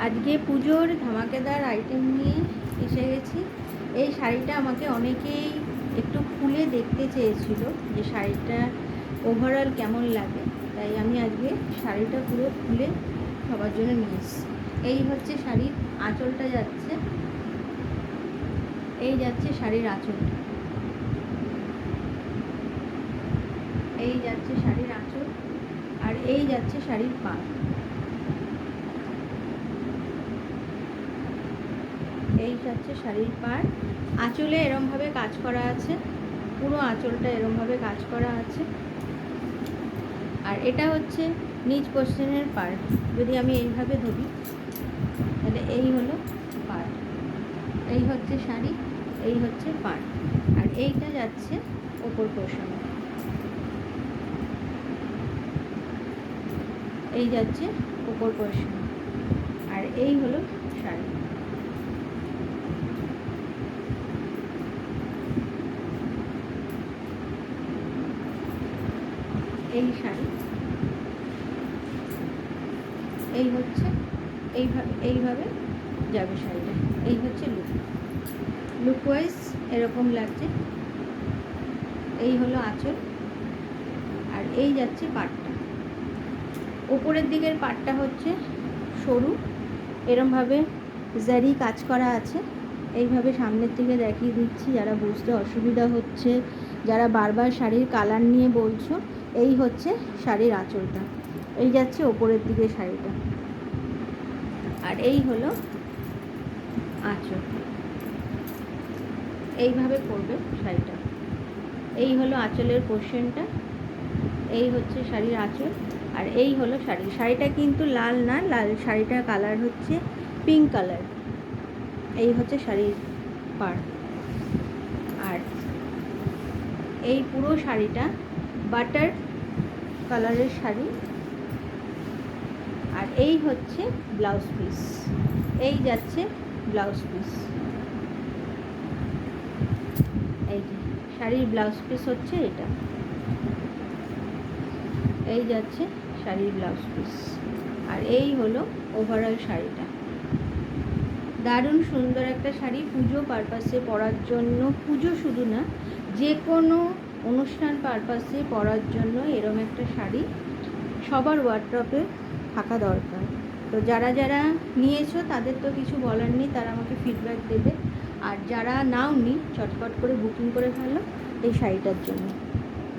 আজকে পুজোর ধামাকেদার আইটেম নিয়ে এসে গেছি। এই শাড়িটা আমাকে অনেকেই একটু খুলে দেখতে চেয়েছিল যে শাড়িটা ওভারঅল কেমন লাগে, তাই আমি আজকে শাড়িটা পুরো খুলে সবার জন্য নিয়ে এসেছি। এই হচ্ছে শাড়ির আঁচলটা যাচ্ছে, এই যাচ্ছে শাড়ির আঁচলটা, এই যাচ্ছে শাড়ির আঁচল, আর এই যাচ্ছে শাড়ির পাড়। এই যাচ্ছে শাড়ির পাড়। আঁচলে এরমভাবে কাজ করা আছে, পুরো আঁচলটা এরমভাবে কাজ করা আছে। আর এটা হচ্ছে নিচ কোশ্চেনের পার্ট। যদি আমি এইভাবে ধরি তাহলে এই হলো পার্ট, এই হচ্ছে শাড়ি, এই হচ্ছে পাড়, আর এইটা যাচ্ছে ওপর পোর্শনে, এই যাচ্ছে ওপর পোর্শনে, আর এই হলো শাড়ি। এই শাড়ি, এই হচ্ছে এইভাবে যাবে শাড়িটা। এই হচ্ছে লুক ওয়াইজ এরকম লাগছে। এই হলো আঁচল, আর এই যাচ্ছে পাটটা। ওপরের দিকের পাটটা হচ্ছে সরু, এরমভাবে জারি কাজ করা আছে। এইভাবে সামনের থেকে দেখিয়ে দিচ্ছি, যারা বুঝতে অসুবিধা হচ্ছে, যারা বারবার শাড়ির কালার নিয়ে বলছো। এই হচ্ছে শাড়ির আঁচলটা, এই যাচ্ছে ওপরের দিকে শাড়িটা, আর এই হলো আঁচল। এইভাবে করবে শাড়িটা। এই হলো আঁচলের পোর্শনটা, এই হচ্ছে শাড়ির আঁচল, আর এই হলো শাড়িটা কিন্তু লাল না, শাড়িটার কালার হচ্ছে পিঙ্ক কালার। এই হচ্ছে শাড়ির পাড়, আর এই পুরো শাড়িটা বাটার কালারের শাড়ি। আর এই হচ্ছে ব্লাউজ পিস, এই যাচ্ছে ব্লাউজ পিস। এই যে শাড়ির ব্লাউজ পিস হচ্ছে এটা, এই যাচ্ছে শাড়ির ব্লাউজ পিস, আর এই হলো ওভারঅল শাড়িটা। দারুণ সুন্দর একটা শাড়ি, পুজো পারপাসে পরার জন্য, পুজো শুধু না, যে কোনো অনুষ্ঠান পারপাসে পরার জন্য এরম একটা শাড়ি সবার ওয়ার্ড্রপে থাকা দরকার। তো যারা যারা নিয়েছো তাদের তো কিছু বলার নেই, তারা আমাকে ফিডব্যাক দেবে। আর যারা নাওনি চটপট করে বুকিং করে ফেলো এই শাড়িটার জন্য।